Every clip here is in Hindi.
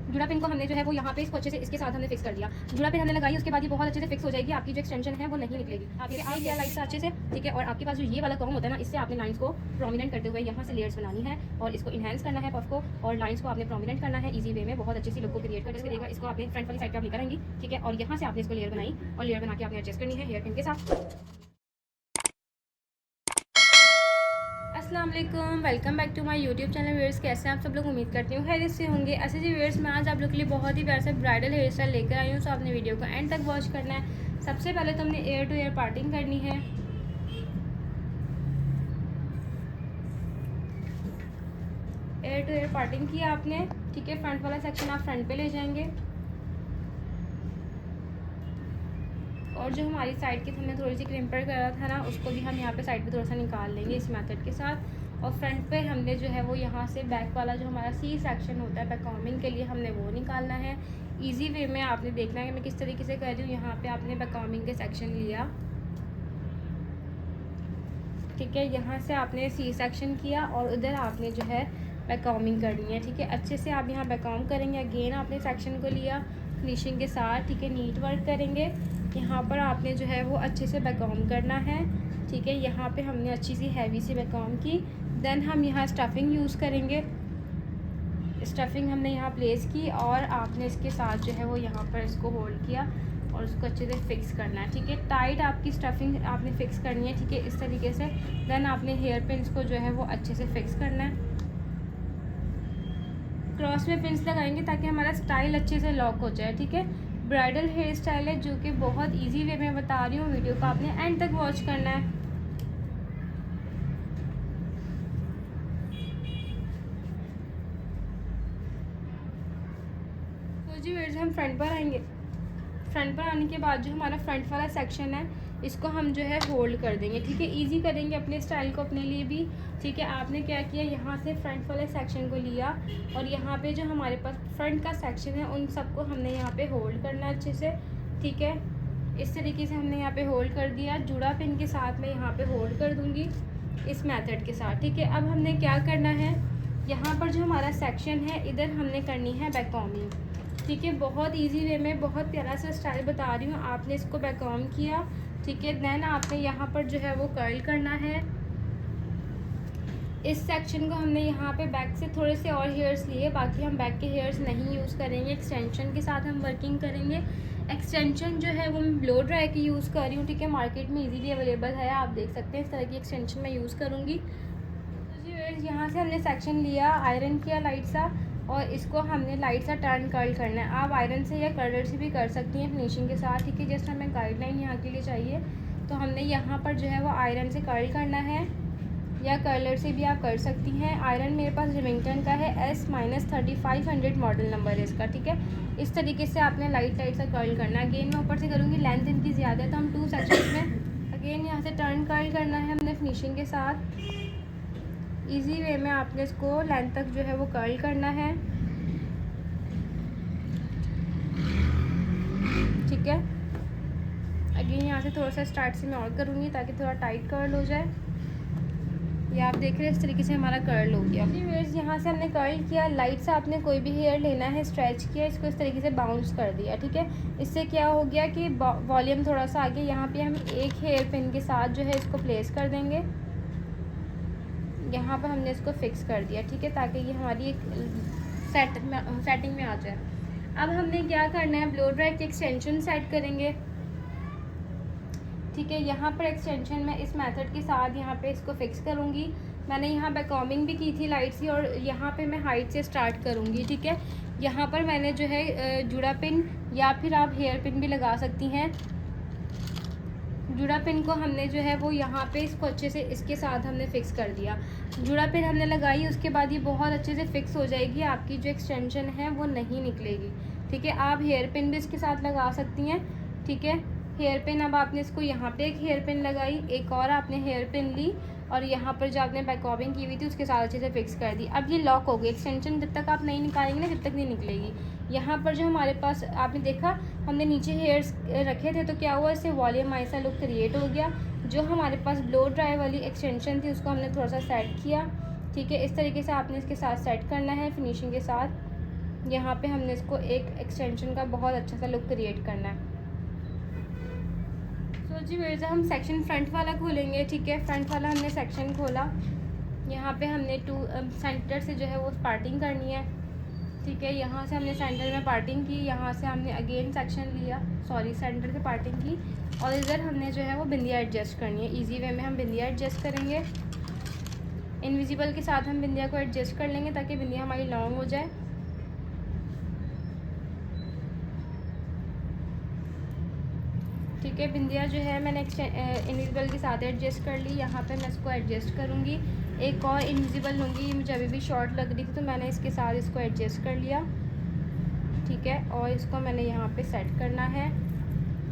जुड़ा पिन को हमने जो है वो यहाँ पे इसको अच्छे से इसके साथ हमने फिक्स कर दिया। जुड़ा पिन हमने लगाई, उसके बाद ये बहुत अच्छे से फिक्स हो जाएगी, आपकी जो एक्सटेंशन है वो नहीं निकलेगी। आप ये लाइट से अच्छे से, ठीक है। और आपके पास जो ये वाला कॉम होता है ना, इससे आपने लाइंस को प्रोमिनेंट करते हुए यहाँ से लेयर्स बनानी है और इसको इन्हेंस करना है पफ को, और लाइंस को आपने प्रोमिनेंट करना है ईजी वे में, बहुत अच्छी सी लुक को क्रिएट करके देगा। इसको आपने फ्रंट वाली साइड पर आप लेकर आएंगी, ठीक है। और यहाँ से आपने इसको लेयर बनाई और लेयर बना के आपने एडजस्ट करनी है हेयर पिन के साथ। अस्सलाम वालेकुम, welcome back to my YouTube channel. Viewers, कैसे हैं आप सब लोग? उम्मीद करती हूँ खैरियत से होंगे। ऐसे जी व्यूअर्स, मैं आज आप लोग के लिए बहुत ही प्यार से ब्राइडल हेयर स्टाइल लेकर आई हूँ, तो आपने वीडियो को एंड तक वॉच करना है। सबसे पहले तो हमने एयर टू एयर पार्टिंग करनी है। एयर टू एयर पार्टिंग किया आपने, ठीक है। फ्रंट वाला सेक्शन आप फ्रंट पे ले जाएंगे और जो हमारी साइड की हमने थोड़ी सी क्रिम्पर करा था ना, उसको भी हम यहाँ पे साइड पे थोड़ा सा निकाल लेंगे इस मेथड के साथ। और फ्रंट पे हमने जो है वो यहाँ से बैक वाला जो हमारा सी सेक्शन होता है बैक कॉमिंग के लिए, हमने वो निकालना है। इजी वे में आपने देखना है कि मैं किस तरीके से कर रही हूँ। यहाँ पे आपने बैक कॉमिंग के सेक्शन लिया, ठीक है। यहाँ से आपने सी सेक्शन किया और उधर आपने जो है बैक कॉमिंग करनी है, ठीक है। अच्छे से आप यहाँ बैक कॉम करेंगे। अगेन आपने सेक्शन को लिया फिनिशिंग के साथ, ठीक है। नीट वर्क करेंगे। यहाँ पर आपने जो है वो अच्छे से बैक कॉम करना है, ठीक है। यहाँ पे हमने अच्छी सी हैवी सी बैक कॉम की। देन हम यहाँ स्टफिंग यूज़ करेंगे। स्टफिंग हमने यहाँ प्लेस की और आपने इसके साथ जो है वो यहाँ पर इसको होल्ड किया और उसको अच्छे से फिक्स करना है, ठीक है। टाइट आपकी स्टफिंग आपने फिक्स करनी है, ठीक है, इस तरीके से। देन आपने हेयर पिन्स को जो है वो अच्छे से फिक्स करना है। क्रॉस में पिन्स लगाएंगे ताकि हमारा स्टाइल अच्छे से लॉक हो जाए, ठीक है। ब्राइडल हेयर स्टाइल है जो कि बहुत इजी वे में बता रही हूँ। वीडियो को आपने एंड तक वॉच करना है। तो जी व्यूअर्स, हम फ्रंट पर आएंगे। फ्रंट पर आने के बाद जो हमारा फ्रंट वाला सेक्शन है, इसको हम जो है होल्ड कर देंगे, ठीक है। इजी करेंगे अपने स्टाइल को, अपने लिए भी, ठीक है। आपने क्या किया, यहाँ से फ्रंट वाले सेक्शन को लिया और यहाँ पे जो हमारे पास फ्रंट का सेक्शन है उन सबको हमने यहाँ पे होल्ड करना है अच्छे से, ठीक है। इस तरीके से हमने यहाँ पे होल्ड कर दिया। जुड़ा पिन के साथ मैं यहाँ पे होल्ड कर दूँगी इस मेथड के साथ, ठीक है। अब हमने क्या करना है, यहाँ पर जो हमारा सेक्शन है इधर हमने करनी है बैक कॉमिंग, ठीक है। बहुत इजी वे में बहुत प्यारा सा स्टाइल बता रही हूँ। आपने इसको बैक कॉम किया, ठीक है। देन आपने यहाँ पर जो है वो कर्ल करना है। इस सेक्शन को हमने यहाँ पे बैक से थोड़े से और हेयर्स लिए, बाकी हम बैक के हेयर्स नहीं यूज़ करेंगे। एक्सटेंशन के साथ हम वर्किंग करेंगे। एक्सटेंशन जो है वो मैं ब्लो ड्राई की यूज़ कर रही हूँ, ठीक है। मार्केट में इजीली अवेलेबल है, आप देख सकते हैं। इस तरह की एक्सटेंशन मैं यूज़ करूँगी। तो जी यहाँ से हमने सेक्शन लिया, आयरन किया लाइट सा, और इसको हमने लाइट सा टर्न कर्ल करना है। आप आयरन से या कर्लर से भी कर सकती हैं फिनिशिंग के साथ, ठीक है। जस्ट हमें गाइडलाइन यहाँ के लिए चाहिए, तो हमने यहाँ पर जो है वो आयरन से कर्ल करना है या कर्लर से भी आप कर सकती हैं। आयरन मेरे पास रिमिंगटन का है, S-3500 मॉडल नंबर है इसका, ठीक है। इस तरीके से आपने लाइट सा कर्ल करना है। अगेन मैं ऊपर से करूँगी, लेंथ इनकी ज़्यादा है तो हम 2 सेक्शन में अगेन यहाँ से टर्न कर्ल करना है हमने फिनिशिंग के साथ। इजी वे में आपने इसको लेंथ तक जो है वो कर्ल करना है, ठीक है। अगेन यहाँ से थोड़ा सा स्टार्ट से मैं और करूँगी ताकि थोड़ा टाइट कर्ल हो जाए। ये आप देख रहे हैं, इस तरीके से हमारा कर्ल हो गया। व्यूअर्स, यहाँ से हमने कर्ल किया, लाइट से आपने कोई भी हेयर लेना है, स्ट्रेच किया, इसको इस तरीके से बाउंस कर दिया, ठीक है। इससे क्या हो गया कि वॉल्यूम थोड़ा सा आगे। यहाँ पे हम एक हेयर पिन के साथ जो है इसको प्लेस कर देंगे। यहाँ पर हमने इसको फिक्स कर दिया, ठीक है, ताकि ये हमारी एक सेटिंग में आ जाए। अब हमने क्या करना है, ब्लो ड्राई की एक्सटेंशन सेट करेंगे, ठीक है। यहाँ पर एक्सटेंशन में इस मेथड के साथ यहाँ पे इसको फिक्स करूँगी। मैंने यहाँ बैक कॉमिंग भी की थी लाइट सी, और यहाँ पे मैं हाइट से स्टार्ट करूँगी, ठीक है। यहाँ पर मैंने जो है जुड़ा पिन या फिर आप हेयर पिन भी लगा सकती हैं। जुड़ा पिन को हमने जो है वो यहाँ पे इसको अच्छे से इसके साथ हमने फिक्स कर दिया। जुड़ा पिन हमने लगाई, उसके बाद ये बहुत अच्छे से फिक्स हो जाएगी, आपकी जो एक्सटेंशन है वो नहीं निकलेगी, ठीक है। आप हेयर पिन भी इसके साथ लगा सकती हैं, ठीक है। हेयर पिन, अब आपने इसको यहाँ पे एक हेयर पिन लगाई, एक और आपने हेयर पिन ली और यहाँ पर जो आपने बैक कॉमिंग की हुई थी उसके साथ अच्छे से फिक्स कर दी। अब ये लॉक हो गई। एक्सटेंशन जब तक आप नहीं निकालेंगे ना, जब तक नहीं निकलेगी। यहाँ पर जो हमारे पास आपने देखा, हमने नीचे हेयर्स रखे थे तो क्या हुआ, इससे वॉल्यूम ऐसा लुक क्रिएट हो गया। जो हमारे पास ब्लो ड्राई वाली एक्सटेंशन थी उसको हमने थोड़ा सा सेट किया, ठीक है। इस तरीके से आपने इसके साथ सेट करना है फिनिशिंग के साथ। यहाँ पे हमने इसको एक एक्सटेंशन का बहुत अच्छा सा लुक क्रिएट करना है। तो जी व्यूअर्स, हम सेक्शन फ्रंट वाला खोलेंगे, ठीक है। फ्रंट वाला हमने सेक्शन खोला, यहाँ पे हमने सेंटर से जो है वो पार्टिंग करनी है, ठीक है। यहाँ से हमने सेंटर में पार्टिंग की, यहाँ से हमने अगेन सेक्शन लिया, सॉरी सेंटर से पार्टिंग की, और इधर हमने जो है वो बिंदिया एडजस्ट करनी है। इजी वे में हम बिंदिया एडजस्ट करेंगे, इनविजिबल के साथ हम बिंदिया को एडजस्ट कर लेंगे ताकि बिंदिया हमारी लॉन्ग हो जाए। ठीक है, बिंदिया जो है मैंने इनविजिबल के साथ एडजस्ट कर ली। यहाँ पे मैं इसको एडजस्ट करूँगी, एक और इनविजिबल लूँगी, मुझे अभी भी शॉर्ट लग रही थी तो मैंने इसके साथ इसको एडजस्ट कर लिया, ठीक है। और इसको मैंने यहाँ पे सेट करना है।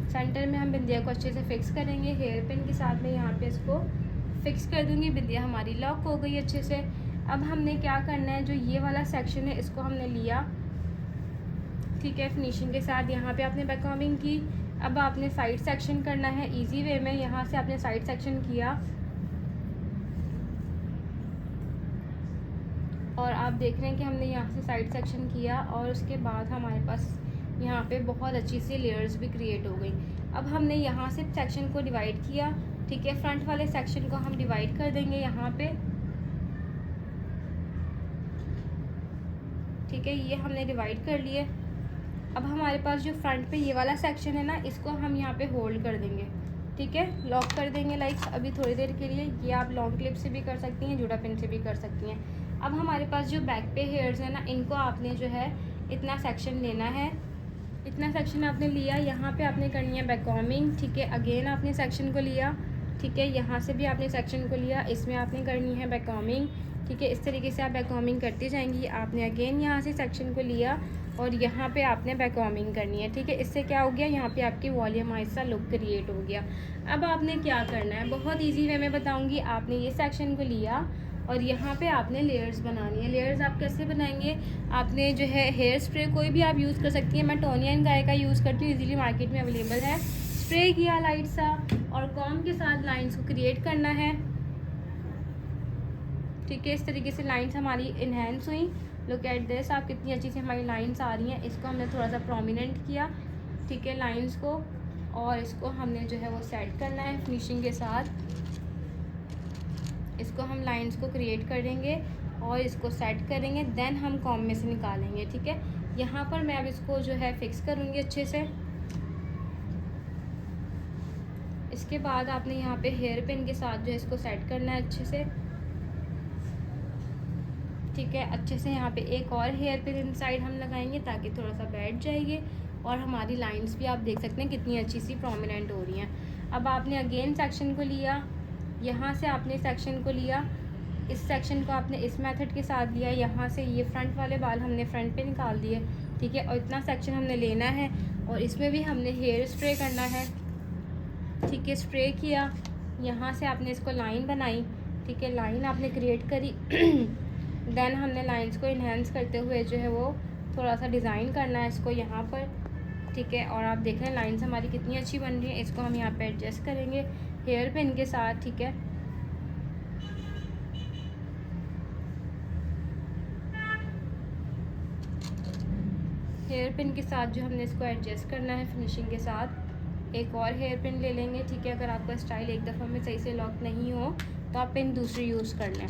सेंटर में हम बिंदिया को अच्छे से फिक्स करेंगे, हेयर पिन के साथ में यहाँ पे इसको फिक्स कर दूँगी। बिंदिया हमारी लॉक हो गई अच्छे से। अब हमने क्या करना है, जो ये वाला सेक्शन है इसको हमने लिया, ठीक है, फिनिशिंग के साथ। यहाँ पे आपने बैक कॉम्बिंग की, अब आपने साइड सेक्शन करना है इजी वे में। यहाँ से आपने साइड सेक्शन किया और आप देख रहे हैं कि हमने यहाँ से साइड सेक्शन किया और उसके बाद हमारे पास यहाँ पे बहुत अच्छी सी लेयर्स भी क्रिएट हो गई। अब हमने यहाँ से सेक्शन को डिवाइड किया, ठीक है। फ्रंट वाले सेक्शन को हम डिवाइड कर देंगे यहाँ पे, ठीक है, ये हमने डिवाइड कर लिए। अब हमारे पास जो फ्रंट पे ये वाला सेक्शन है ना, इसको हम यहाँ पे होल्ड कर देंगे, ठीक है, लॉक कर देंगे लाइक अभी थोड़ी देर के लिए। ये आप लॉन्ग क्लिप से भी कर सकती हैं, जुड़ा पिन से भी कर सकती हैं। अब हमारे पास जो बैक पे हेयर्स है ना, इनको आपने जो है इतना सेक्शन लेना है, इतना सेक्शन आपने लिया। यहाँ पे आपने करनी है बैक कॉम्बिंग, ठीक है। अगेन आपने सेक्शन को लिया, ठीक है, यहाँ से भी आपने सेक्शन को लिया, इसमें आपने करनी है बैक कॉम्बिंग, ठीक है। इस तरीके से आप बैक कॉम्बिंग करती जाएंगी। आपने अगेन यहाँ से सेक्शन को लिया और यहाँ पे आपने बैक कॉम्बिंग करनी है, ठीक है। इससे क्या हो गया, यहाँ पे आपकी वॉल्यूमाइज सा लुक क्रिएट हो गया। अब आपने क्या करना है, बहुत इजी वे में बताऊँगी। आपने ये सेक्शन को लिया और यहाँ पे आपने लेयर्स बनानी है। लेयर्स आप कैसे बनाएंगे, आपने जो है हेयर स्प्रे कोई भी आप यूज़ कर सकती हैं। मैं टोनी एंड गाय का यूज़ करती हूँ, इजीली मार्केट में अवेलेबल है। स्प्रे किया लाइट सा और कॉम्ब के साथ लाइन्स को क्रिएट करना है, ठीक है। इस तरीके से लाइन्स हमारी इन्हेंस हुई। लुक एट दिस, आप कितनी अच्छी से हमारी लाइन्स आ रही हैं। इसको हमने थोड़ा सा प्रोमिनेंट किया, ठीक है, लाइन्स को, और इसको हमने जो है वो सेट करना है फिनिशिंग के साथ। इसको हम लाइन्स को क्रिएट करेंगे और इसको सेट करेंगे, देन हम कॉम्ब में से निकालेंगे, ठीक है। यहाँ पर मैं अब इसको जो है फिक्स करूँगी अच्छे से। इसके बाद आपने यहाँ पे हेयर पिन के साथ जो है इसको सेट करना है अच्छे से, ठीक है। अच्छे से यहाँ पे एक और हेयर पिन इनसाइड हम लगाएंगे ताकि थोड़ा सा बैठ जाएगी और हमारी लाइंस भी आप देख सकते हैं कितनी अच्छी सी प्रोमिनेंट हो रही हैं। अब आपने अगेन सेक्शन को लिया, यहाँ से आपने सेक्शन को लिया, इस सेक्शन को आपने इस मेथड के साथ लिया। यहाँ से ये फ्रंट वाले बाल हमने फ्रंट पे निकाल दिए, ठीक है। और इतना सेक्शन हमने लेना है और इसमें भी हमने हेयर स्प्रे करना है, ठीक है। स्प्रे किया, यहाँ से आपने इसको लाइन बनाई, ठीक है, लाइन आपने क्रिएट करी। देन हमने लाइंस को इन्हेंस करते हुए जो है वो थोड़ा सा डिज़ाइन करना है इसको यहाँ पर, ठीक है। और आप देख रहे हैं लाइंस हमारी कितनी अच्छी बन रही है। इसको हम यहाँ पे एडजस्ट करेंगे हेयर पिन के साथ, ठीक है। हेयर पिन के साथ जो हमने इसको एडजस्ट करना है फिनिशिंग के साथ। एक और हेयर पिन ले लेंगे, ठीक है। अगर आपका स्टाइल एक दफ़ा में सही से लॉक नहीं हो तो आप पिन दूसरी यूज़ कर लें,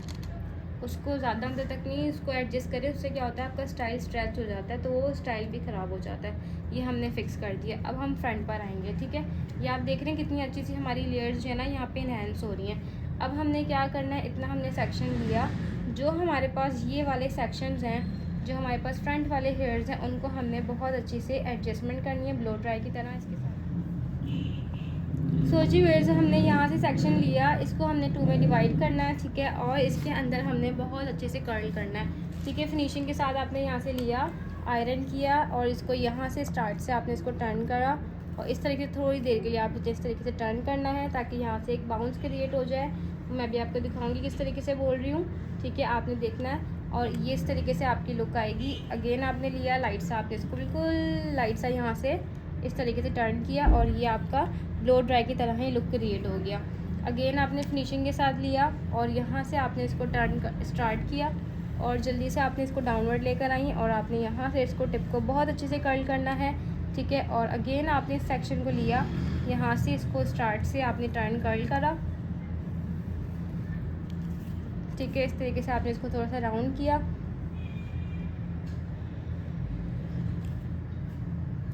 उसको ज़्यादा अंदर तक नहीं उसको एडजस्ट करें। उससे क्या होता है आपका स्टाइल स्ट्रेच हो जाता है तो वो स्टाइल भी ख़राब हो जाता है। ये हमने फिक्स कर दिया। अब हम फ्रंट पर आएंगे, ठीक है। ये आप देख रहे हैं कितनी अच्छी सी हमारी लेयर्स जो है ना यहाँ पे इन्हेंस हो रही हैं। अब हमने क्या करना है, इतना हमने सेक्शन लिया, जो हमारे पास ये वाले सेक्शंस हैं, जो हमारे पास फ्रंट वाले हेयर्स हैं, उनको हमने बहुत अच्छी से एडजस्टमेंट करनी है ब्लो ड्राई की तरह इसके साथ। जी व्यूअर्स, हमने यहाँ से सेक्शन लिया, इसको हमने 2 में डिवाइड करना है, ठीक है। और इसके अंदर हमने बहुत अच्छे से कर्ल करना है, ठीक है। फिनिशिंग के साथ आपने यहाँ से लिया, आयरन किया और इसको यहाँ से स्टार्ट से आपने इसको टर्न करा और इस तरीके से थोड़ी देर के लिए आप इस तरीके से टर्न करना है ताकि यहाँ से एक बाउंस क्रिएट हो जाए। मैं भी आपको दिखाऊँगी किस तरीके से बोल रही हूँ, ठीक है, आपने देखना है। और ये इस तरीके से आपकी लुक आएगी। अगेन आपने लिया लाइट सा, आपने इसको बिल्कुल लाइट सा यहाँ से इस तरीके से टर्न किया और ये आपका ब्लो ड्राई की तरह ही लुक क्रिएट हो गया। अगेन आपने फिनिशिंग के साथ लिया और यहाँ से आपने इसको टर्न स्टार्ट किया और जल्दी से आपने इसको डाउनवर्ड लेकर आई और आपने यहाँ से इसको टिप को बहुत अच्छे से कर्ल करना है, ठीक है। और अगेन आपने इस सेक्शन को लिया, यहाँ से इसको स्टार्ट से आपने टर्न कर्ल करा, ठीक है। इस तरीके से आपने इसको थोड़ा सा राउंड किया,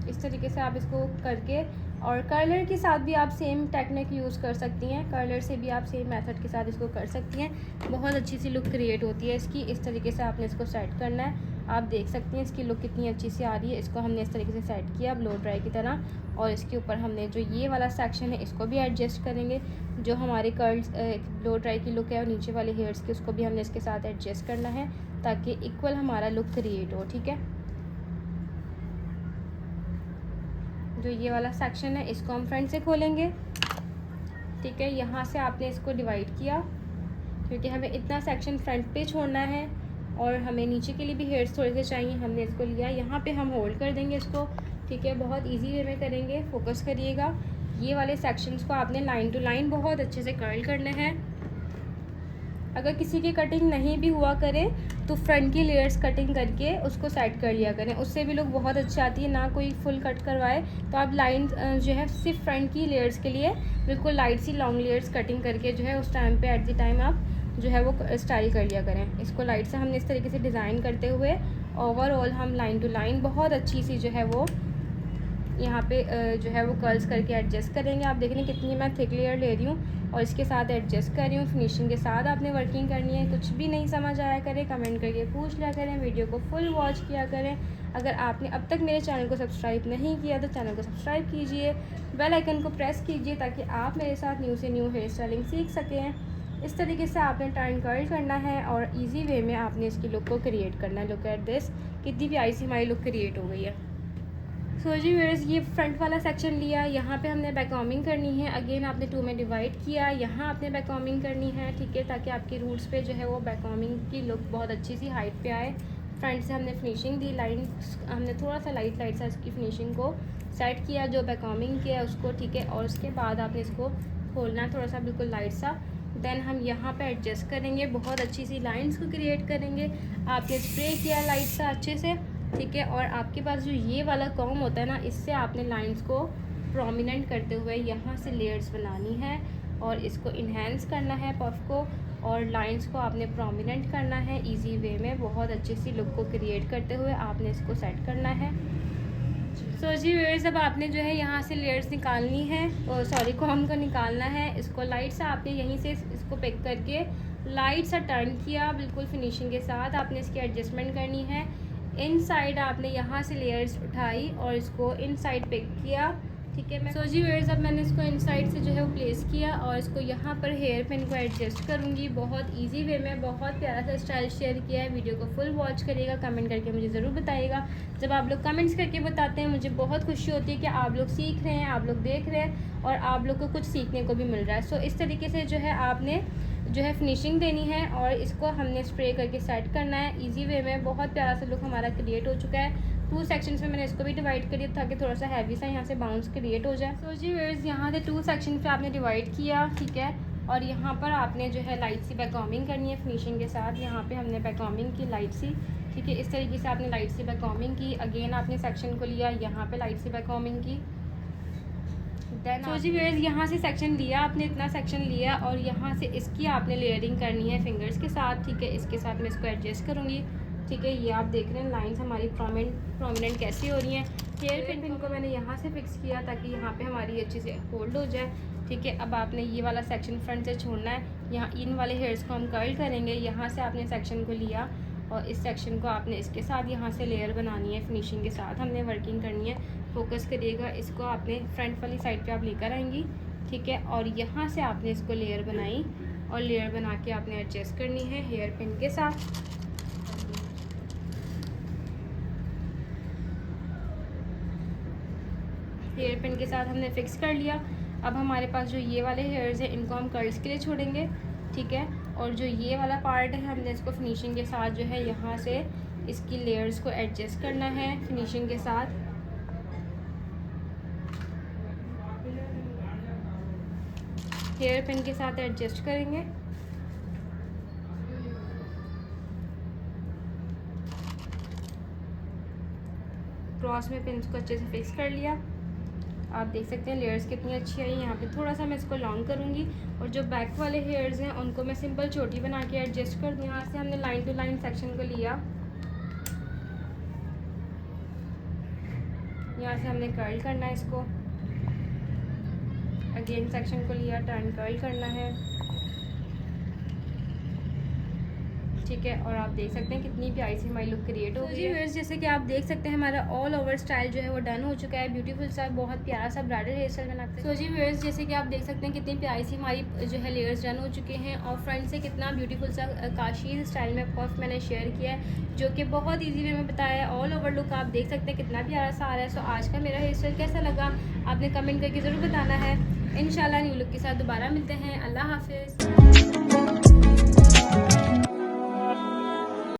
इस तरीके से आप इसको करके, और कर्लर के साथ भी आप सेम टेक्निक यूज़ कर सकती हैं, कर्लर से भी आप सेम मेथड के साथ इसको कर सकती हैं। बहुत अच्छी सी लुक क्रिएट होती है इसकी। इस तरीके से आपने इसको सेट करना है। आप देख सकती हैं इसकी लुक कितनी अच्छी सी आ रही है। इसको हमने इस तरीके से सेट किया ब्लो ड्राई की तरह, और इसके ऊपर हमने जो ये वाला सेक्शन है इसको भी एडजस्ट करेंगे। जो हमारे कर्ल्स ब्लो ड्राई की लुक है और नीचे वाले हेयर्स की, उसको भी हमने इसके साथ एडजस्ट करना है ताकि इक्वल हमारा लुक क्रिएट हो, ठीक है। जो ये वाला सेक्शन है इसको हम फ्रंट से खोलेंगे, ठीक है। यहाँ से आपने इसको डिवाइड किया क्योंकि हमें इतना सेक्शन फ्रंट पे छोड़ना है और हमें नीचे के लिए भी हेयर्स थोड़े से चाहिए। हमने इसको लिया, यहाँ पे हम होल्ड कर देंगे इसको, ठीक है। बहुत इजी वे में करेंगे, फोकस करिएगा। ये वाले सेक्शंस को आपने लाइन टू लाइन बहुत अच्छे से कर्ल करने हैं। अगर किसी की कटिंग नहीं भी हुआ करे तो फ्रंट की लेयर्स कटिंग करके उसको सेट कर लिया करें, उससे भी लुक बहुत अच्छी आती है। ना कोई फुल कट करवाए तो आप लाइन जो है सिर्फ फ्रंट की लेयर्स के लिए बिल्कुल लाइट सी लॉन्ग लेयर्स कटिंग करके जो है उस टाइम पे एट द टाइम आप जो है वो स्टाइल कर लिया करें। इसको लाइट से हमने इस तरीके से डिज़ाइन करते हुए ओवरऑल हम लाइन टू लाइन बहुत अच्छी सी जो है वो यहाँ पे जो है वो कर्ल्स करके एडजस्ट करेंगे। आप देख रहे हैं कितनी मैं थिक लेयर ले रही हूँ और इसके साथ एडजस्ट कर रही हूँ। फिनिशिंग के साथ आपने वर्किंग करनी है। कुछ भी नहीं समझ आया करें कमेंट करके पूछ लिया करें, वीडियो को फुल वॉच किया करें। अगर आपने अब तक मेरे चैनल को सब्सक्राइब नहीं किया तो चैनल को सब्सक्राइब कीजिए, बेल आइकन को प्रेस कीजिए ताकि आप मेरे साथ न्यू से न्यू हेयर स्टाइलिंग सीख सकें। इस तरीके से आपने टर्न कर्ल करना है और ईजी वे में आपने इसकी लुक को क्रिएट करना है। लुक एट दिस, कितनी प्यारी सी हमारी लुक क्रिएट हो गई है। सो जी व्यूअर्स, ये फ्रंट वाला सेक्शन लिया, यहाँ पे हमने बैककॉमिंग करनी है। अगेन आपने 2 में डिवाइड किया, यहाँ आपने बैककॉमिंग करनी है, ठीक है, ताकि आपकी रूट्स पे जो है वो बैककॉमिंग की लुक बहुत अच्छी सी हाइट पे आए। फ्रंट से हमने फिनिशिंग दी, लाइन हमने थोड़ा सा लाइट सा इसकी फिनिशिंग को सेट किया जो बैककॉमिंग किया उसको, ठीक है। और उसके बाद आपने इसको खोलना है थोड़ा सा बिल्कुल लाइट सा। देन हम यहाँ पे एडजस्ट करेंगे, बहुत अच्छी सी लाइंस को क्रिएट करेंगे। आपने स्प्रे किया लाइट सा अच्छे से, ठीक है। और आपके पास जो ये वाला कॉम होता है ना, इससे आपने लाइंस को प्रोमिनेंट करते हुए यहाँ से लेयर्स बनानी है और इसको इन्हेंस करना है पफ को, और लाइंस को आपने प्रोमिनेंट करना है इजी वे में। बहुत अच्छी सी लुक को क्रिएट करते हुए आपने इसको सेट करना है। सो जी व्यूअर्स, अब आपने जो है यहाँ से लेयर्स निकालनी है, और सॉरी कॉम को निकालना है। इसको लाइट सा आपने यहीं से इसको पिक करके लाइट सा टर्न किया बिल्कुल फिनिशिंग के साथ। आपने इसकी एडजस्टमेंट करनी है। इनसाइड आपने यहाँ से लेयर्स उठाई और इसको इनसाइड पिक किया, ठीक है। सो जी व्यूअर्स, अब मैंने इसको इनसाइड से जो है वो प्लेस किया और इसको यहाँ पर हेयर पिन को एडजस्ट करूँगी। बहुत इजी वे में बहुत प्यारा सा स्टाइल शेयर किया है। वीडियो को फुल वॉच करिएगा, कमेंट करके मुझे ज़रूर बताइएगा। जब आप लोग कमेंट्स करके बताते हैं मुझे बहुत खुशी होती है कि आप लोग सीख रहे हैं, आप लोग देख रहे हैं और आप लोग को कुछ सीखने को भी मिल रहा है। सो इस तरीके से जो है आपने जो है फिनिशिंग देनी है और इसको हमने स्प्रे करके सेट करना है इजी वे में। बहुत प्यारा सा लुक हमारा क्रिएट हो चुका है। 2 सेक्शंस में मैंने इसको भी डिवाइड कर दिया ताकि थोड़ा सा हैवी सा यहाँ से बाउंस क्रिएट हो जाए। सो जी व्यूअर्स, यहाँ से 2 सेक्शन पे आपने डिवाइड किया, ठीक है। और यहाँ पर आपने जो है लाइट सी बैककॉमिंग करनी है फिनिशिंग के साथ। यहाँ पे हमने बैककॉमिंग की लाइट सी, ठीक है। इस तरीके से आपने लाइट सी बैककॉमिंग की। अगेन आपने सेक्शन को लिया, यहाँ पे लाइट सी बैककॉमिंग की। देन सो जी व्यूअर्स, यहाँ से सेक्शन लिया आपने, इतना सेक्शन लिया और यहाँ से इसकी आपने लेयरिंग करनी है फिंगर्स के साथ, ठीक है। इसके साथ मैं इसको एडजस्ट करूँगी, ठीक है। ये आप देख रहे हैं लाइंस हमारी प्रोमिनेंट कैसी हो रही हैं। हेयर पिन को मैंने यहाँ से फिक्स किया ताकि यहाँ पे हमारी अच्छे से होल्ड हो जाए, ठीक है। अब आपने ये वाला सेक्शन फ्रंट से छोड़ना है। यहाँ इन वाले हेयर्स को हम कर्ल करेंगे। यहाँ से आपने सेक्शन को लिया और इस सेक्शन को आपने इसके साथ यहाँ से लेयर बनानी है। फिनिशिंग के साथ हमने वर्किंग करनी है। फोकस करिएगा, इसको आपने फ्रंट वाली साइड पे आप लेकर आएंगी, ठीक है। और यहाँ से आपने इसको लेयर बनाई और लेयर बना के आपने एडजस्ट करनी है हेयर पिन के साथ। हेयर पिन के साथ हमने फिक्स कर लिया। अब हमारे पास जो ये वाले हेयर्स हैं इनको हम कर्ल्स के लिए छोड़ेंगे, ठीक है। और जो ये वाला पार्ट है हमने इसको फिनिशिंग के साथ जो है यहाँ से इसकी लेयर्स को एडजस्ट करना है फिनिशिंग के साथ। हेयर पिन के साथ एडजस्ट करेंगे। क्रॉस में पिन को अच्छे से फिक्स कर लिया। आप देख सकते हैं लेयर्स कितनी अच्छी आई। यहाँ पे थोड़ा सा मैं इसको लॉन्ग करूँगी और जो बैक वाले हेयर्स हैं उनको मैं सिंपल छोटी बना के एडजस्ट कर दूँ। यहाँ से हमने लाइन टू लाइन सेक्शन को लिया, यहाँ से हमने कर्ल करना है इसको, अगेन सेक्शन को लिया, टर्न कर्ल करना है, ठीक है। और आप देख सकते हैं कितनी प्यारी सी हमारी लुक क्रिएट हो गई है। व्यूअर्स जैसे कि आप देख सकते हैं हमारा ऑल ओवर स्टाइल जो है वो डन हो चुका है। ब्यूटीफुल सा बहुत प्यारा सा ब्राइडल हेयर स्टाइल बनाते हैं। सो जी व्यूअर्स जैसे कि आप देख सकते हैं कितनी प्यारी सी हमारी जो है लेयर्स डन हो चुके हैं और फ्रंट से कितना ब्यूटीफुल सा काशीज़ स्टाइल में पफ मैंने शेयर किया है जो कि बहुत ईजी वे में बताया है। ऑल ओवर लुक आप देख सकते हैं कितना प्यारा सा आ रहा है। सो आज का मेरा हेयर स्टाइल कैसा लगा आपने कमेंट करके ज़रूर बताना है। इंशाल्लाह न्यू लुक के साथ दोबारा मिलते हैं। अल्लाह हाफिज़।